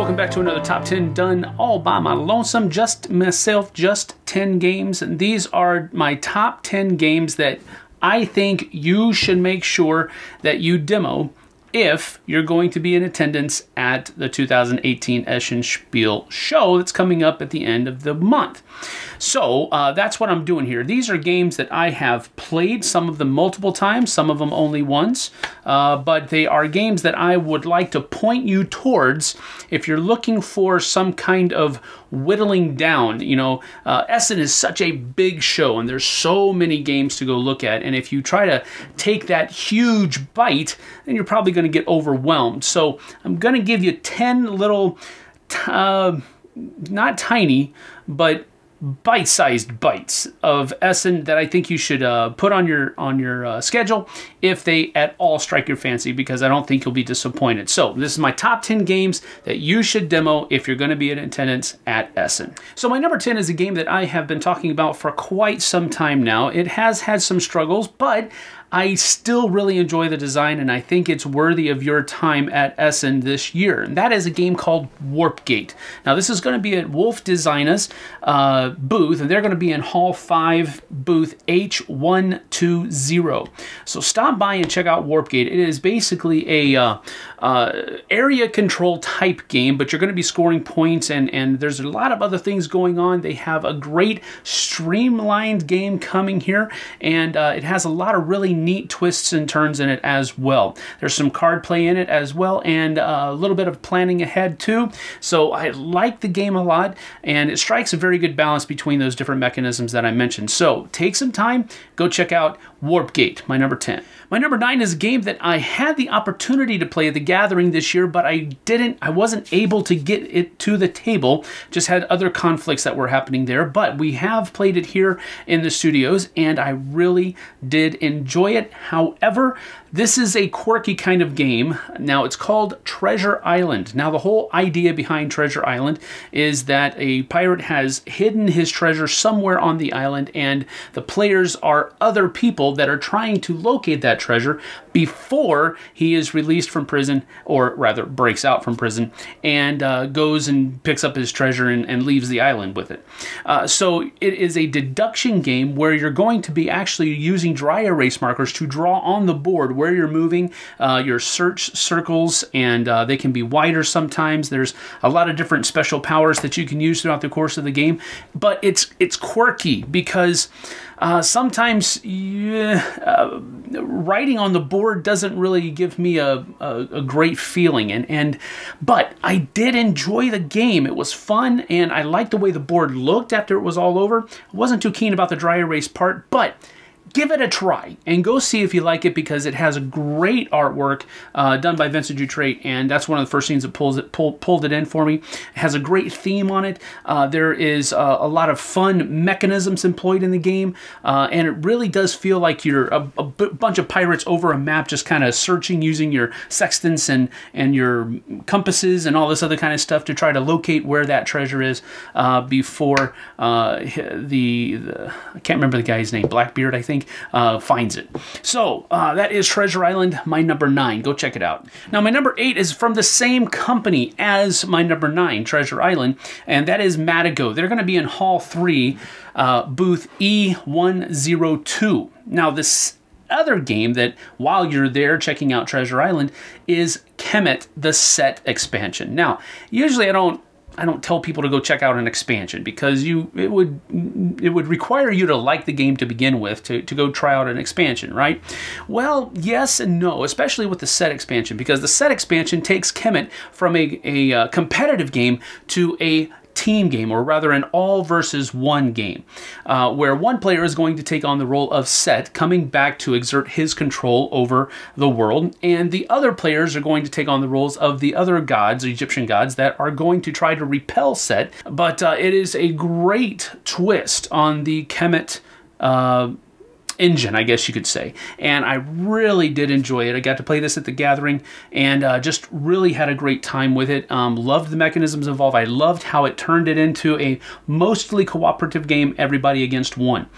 welcome back to another top 10 done all by my lonesome, just myself, just 10 games. And these are my top 10 games that I think you should make sure that you demo if you're going to be in attendance at the 2018 Essen Spiel show that's coming up at the end of the month. So that's what I'm doing here. These are games that I have played, some of them multiple times, some of them only once, but they are games that I would like to point you towards if you're looking for some kind of whittling down. You know, Essen is such a big show and there's so many games to go look at, and if you try to take that huge bite, then you're probably going to get overwhelmed. So I'm going to give you 10 little, not tiny, but bite-sized bites of Essen that I think you should put on your schedule if they at all strike your fancy, because I don't think you'll be disappointed. So this is my top 10 games that you should demo if you're going to be in attendance at Essen. So my number 10 is a game that I have been talking about for quite some time now. It has had some struggles, but I still really enjoy the design, and I think it's worthy of your time at Essen this year. And that is a game called Warpgate. Now, this is going to be at Wolf Designer's booth, and they're going to be in Hall 5, booth H120. So stop by and check out Warpgate. It is basically a area control type game, but you're going to be scoring points, and there's a lot of other things going on. They have a great streamlined game coming here, and it has a lot of really neat twists and turns in it as well. There's some card play in it as well, and a little bit of planning ahead too. So I like the game a lot, and it strikes a very good balance between those different mechanisms that I mentioned. So take some time, go check out Warpgate, my number 10. My number 9 is a game that I had the opportunity to play at the Gathering this year, but I wasn't able to get it to the table. Just had other conflicts that were happening there, but we have played it here in the studios, and I really did enjoy it. However, this is a quirky kind of game. Now, it's called Treasure Island. Now, the whole idea behind Treasure Island is that a pirate has hidden his treasure somewhere on the island, and the players are other people that are trying to locate that treasure before he is released from prison, or rather breaks out from prison, and goes and picks up his treasure and leaves the island with it. So it is a deduction game where you're going to be actually using dry erase markers to draw on the board where you're moving your search circles, and they can be wider sometimes. There's a lot of different special powers that you can use throughout the course of the game, but it's quirky because sometimes writing on the board doesn't really give me a great feeling, but I did enjoy the game. It was fun, and I liked the way the board looked after it was all over. I wasn't too keen about the dry erase part, but give it a try and go see if you like it, because it has a great artwork done by Vincent Dutrait, and that's one of the first things that pulled it in for me. It has a great theme on it. There is a lot of fun mechanisms employed in the game, and it really does feel like you're a bunch of pirates over a map, just kind of searching using your sextants and your compasses and all this other kind of stuff to try to locate where that treasure is before I can't remember the guy's name, Blackbeard, I think, finds it. So that is Treasure Island, my number 9. Go check it out. Now, my number 8 is from the same company as my number 9, Treasure Island, and that is Madigo. They're going to be in Hall 3, booth E102. Now, this other game that, while you're there checking out Treasure Island, is Kemet, the set expansion. Now, usually I don't tell people to go check out an expansion, because it would require you to like the game to begin with to go try out an expansion, right? Well, yes and no, especially with the set expansion, because the set expansion takes Kemet from a competitive game to a team game, or rather an all versus one game, where one player is going to take on the role of Set, coming back to exert his control over the world, and the other players are going to take on the roles of the other gods, Egyptian gods, that are going to try to repel Set. But it is a great twist on the Kemet engine, I guess you could say. And I really did enjoy it. I got to play this at the Gathering and just really had a great time with it. Loved the mechanisms involved. I loved how it turned it into a mostly cooperative game, everybody against one.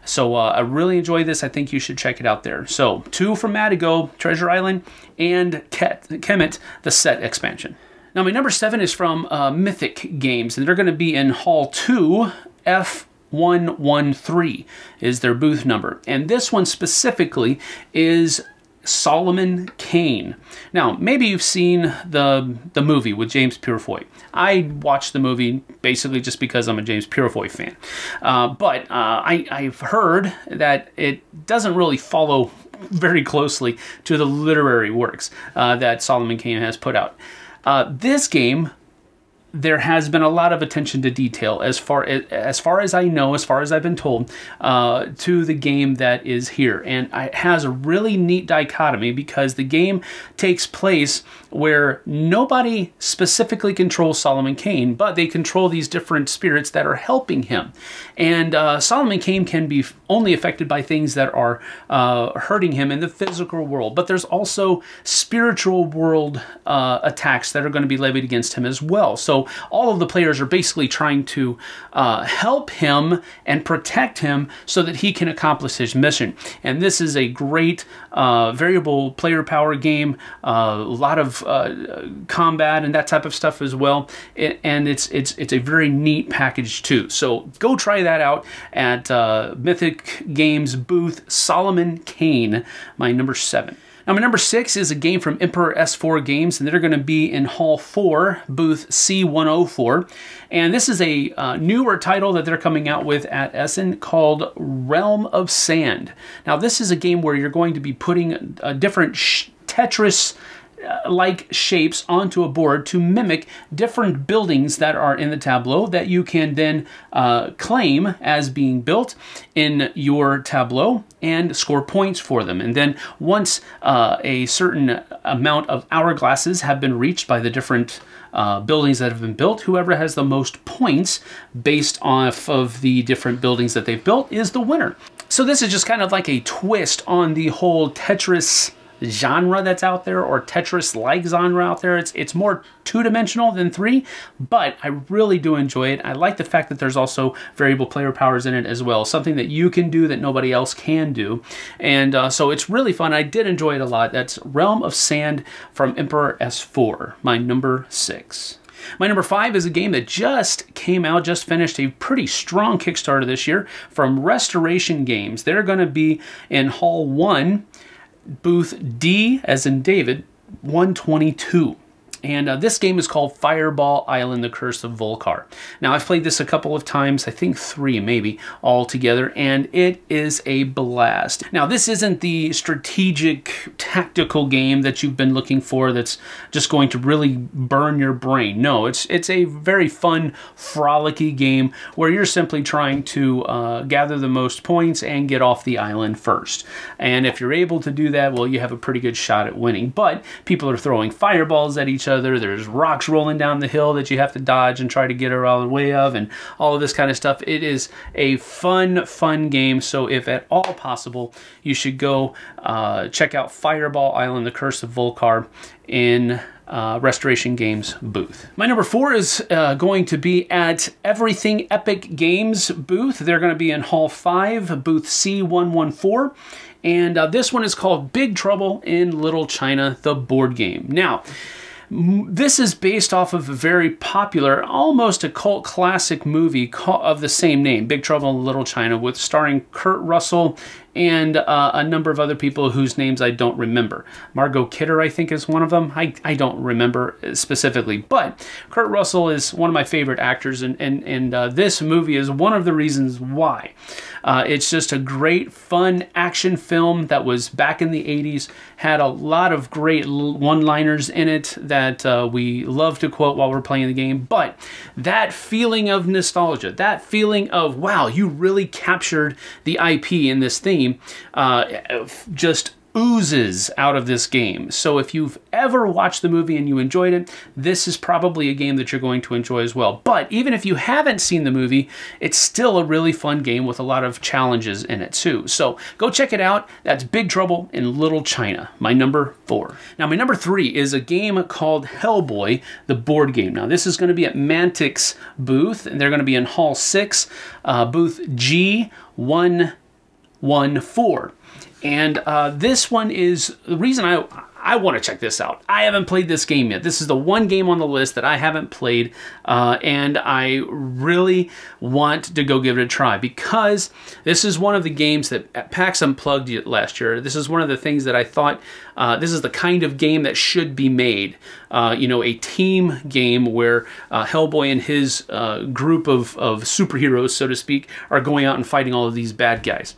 So I really enjoyed this. I think you should check it out there. So 2 from Madigo, Treasure Island, and Kemet, the set expansion. Now, my number 7 is from Mythic Games, and they're going to be in Hall 2, F113 is their booth number. And this one specifically is Solomon Kane. Now, maybe you've seen the movie with James Purefoy. I watched the movie basically just because I'm a James Purefoy fan. But I've heard that it doesn't really follow very closely to the literary works that Solomon Kane has put out. This game, there has been a lot of attention to detail as far as I know, as far as I've been told, to the game that is here. And it has a really neat dichotomy because the game takes place where nobody specifically controls Solomon Kane, but they control these different spirits that are helping him. And Solomon Kane can be only affected by things that are hurting him in the physical world. But there's also spiritual world attacks that are going to be levied against him as well. So all of the players are basically trying to help him and protect him so that he can accomplish his mission. And this is a great variable player power game, a lot of combat and that type of stuff as well. And it's a very neat package too. So go try that out at Mythic Games booth Solomon Kane, my number 7. Now, my number 6 is a game from Emperor S4 Games, and they're going to be in Hall 4, booth C104. And this is a newer title that they're coming out with at Essen called Realm of Sand. Now, this is a game where you're going to be putting different Tetris like shapes onto a board to mimic different buildings that are in the tableau that you can then claim as being built in your tableau and score points for them. And then once a certain amount of hourglasses have been reached by the different buildings that have been built, whoever has the most points based off of the different buildings that they've built is the winner. So this is just kind of like a twist on the whole Tetris genre that's out there, or Tetris-like genre out there. It's more two-dimensional than three, but I really do enjoy it. I like the fact that there's also variable player powers in it as well, something that you can do that nobody else can do. And so it's really fun. I did enjoy it a lot. That's Realm of Sand from Emperor S4, my number 6. My number 5 is a game that just came out, just finished a pretty strong Kickstarter this year from Restoration Games. They're going to be in Hall 1, booth D, as in David, 122. And this game is called Fireball Island, The Curse of Volcar. Now, I've played this a couple of times, I think 3 maybe, all together, and it is a blast. Now, this isn't the strategic, tactical game that you've been looking for that's just going to really burn your brain. No, it's a very fun, frolicky game where you're simply trying to gather the most points and get off the island first. And if you're able to do that, well, you have a pretty good shot at winning. But people are throwing fireballs at each other. There's rocks rolling down the hill that you have to dodge and try to get out of the way of, and all of this kind of stuff. It is a fun game. So if at all possible, you should go check out Fireball Island, The Curse of Volcar in Restoration Games booth. My number 4 is going to be at Everything Epic Games booth. They're going to be in Hall 5, booth C114. And this one is called Big Trouble in Little China, the board game. Now, this is based off of a very popular, almost a cult classic movie of the same name, Big Trouble in Little China, with starring Kurt Russell and a number of other people whose names I don't remember. Margot Kidder, I think, is one of them. I don't remember specifically, but Kurt Russell is one of my favorite actors, and this movie is one of the reasons why. It's just a great, fun action film that was back in the 80s, had a lot of great one-liners in it that we love to quote while we're playing the game, but that feeling of nostalgia, that feeling of, wow, you really captured the IP in this theme, just oozes out of this game. So if you've ever watched the movie and you enjoyed it, this is probably a game that you're going to enjoy as well. But even if you haven't seen the movie, it's still a really fun game with a lot of challenges in it too. So go check it out. That's Big Trouble in Little China, my number 4. Now, my number 3 is a game called Hellboy, the board game. Now, this is going to be at Mantic's booth, and they're going to be in Hall 6, booth G114. And this one is, the reason I want to check this out. I haven't played this game yet. This is the one game on the list that I haven't played, and I really want to go give it a try because this is one of the games that at PAX Unplugged last year. This is one of the things that I thought this is the kind of game that should be made. You know, a team game where Hellboy and his group of superheroes, so to speak, are going out and fighting all of these bad guys.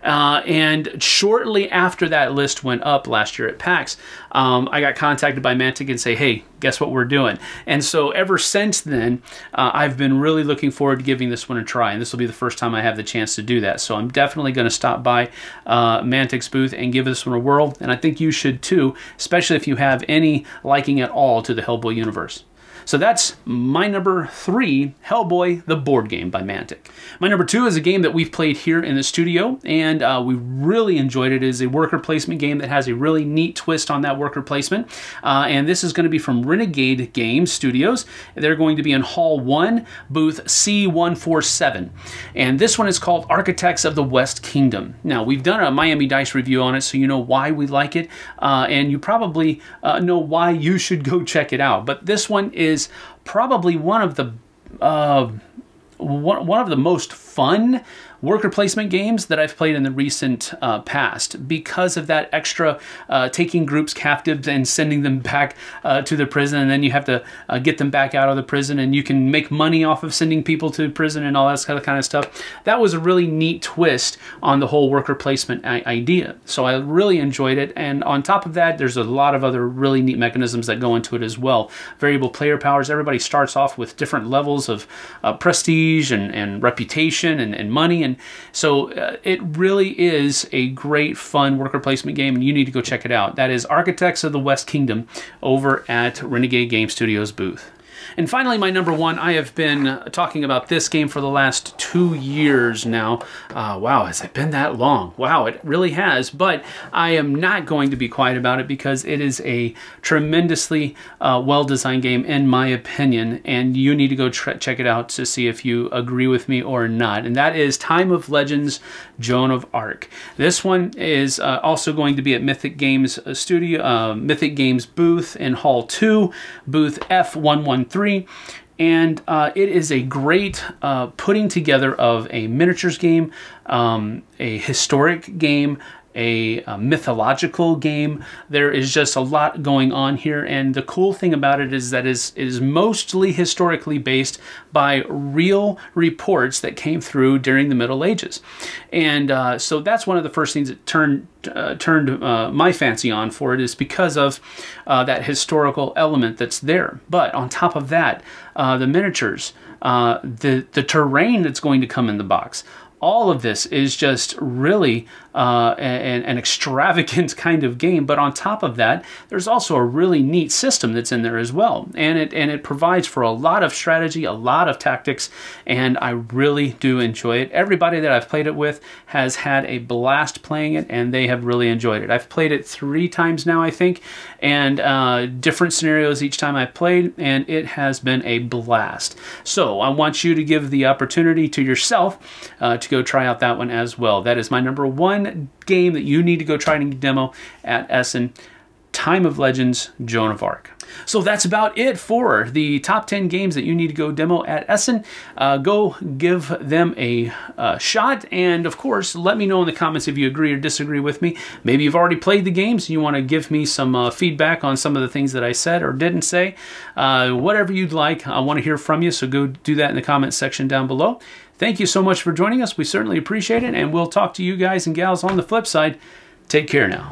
And shortly after that list went up last year at PAX, I got contacted by Mantic and say, hey, guess what we're doing? And so ever since then, I've been really looking forward to giving this one a try, and this will be the first time I have the chance to do that. So I'm definitely going to stop by Mantic's booth and give this one a whirl, and I think you should too, especially if you have any liking at all to the Hellboy universe. So that's my number 3, Hellboy, the board game by Mantic. My number 2 is a game that we've played here in the studio, and we really enjoyed it. It is a worker placement game that has a really neat twist on that worker placement. And this is going to be from Renegade Games Studios. They're going to be in Hall 1, booth C147. And this one is called Architects of the West Kingdom. Now, we've done a Miami Dice review on it, so you know why we like it, and you probably know why you should go check it out. But this one is probably one of the most fun worker placement games that I've played in the recent past because of that extra taking groups captives and sending them back to the prison, and then you have to get them back out of the prison, and you can make money off of sending people to prison and all that kind of stuff. That was a really neat twist on the whole worker placement idea. So I really enjoyed it, and on top of that, there's a lot of other really neat mechanisms that go into it as well. Variable player powers. Everybody starts off with different levels of prestige and reputation and money, and so it really is a great, fun worker placement game, and you need to go check it out. That is Architects of the West Kingdom over at Renegade Game Studios booth. And finally, my number 1, I have been talking about this game for the last 2 years now. Wow, has it been that long? Wow, it really has. But I am not going to be quiet about it because it is a tremendously well-designed game, in my opinion. And you need to go check it out to see if you agree with me or not. And that is Time of Legends, Joan of Arc. This one is also going to be at Mythic Games Mythic Games booth in Hall 2, booth F113. And it is a great putting together of a miniatures game, a historic game, a mythological game. There is just a lot going on here, and the cool thing about it is that it is mostly historically based by real reports that came through during the Middle Ages. And so that's one of the first things that turned my fancy on for it, is because of that historical element that's there. But on top of that, the miniatures, the terrain that's going to come in the box, all of this is just really an extravagant kind of game. But on top of that, there's also a really neat system that's in there as well. And it provides for a lot of strategy, a lot of tactics, and I really do enjoy it. Everybody that I've played it with has had a blast playing it, and they have really enjoyed it. I've played it 3 times now, I think, and different scenarios each time I've played, and it has been a blast. So I want you to give the opportunity to yourself to go try out that one as well. That is my number 1 game that you need to go try and demo at Essen, Time of Legends, Joan of Arc. So that's about it for the top 10 games that you need to go demo at Essen. Go give them a shot, and of course, let me know in the comments if you agree or disagree with me. Maybe you've already played the games and you want to give me some feedback on some of the things that I said or didn't say. Whatever you'd like, I want to hear from you, so go do that in the comments section down below. Thank you so much for joining us. We certainly appreciate it, and we'll talk to you guys and gals on the flip side. Take care now.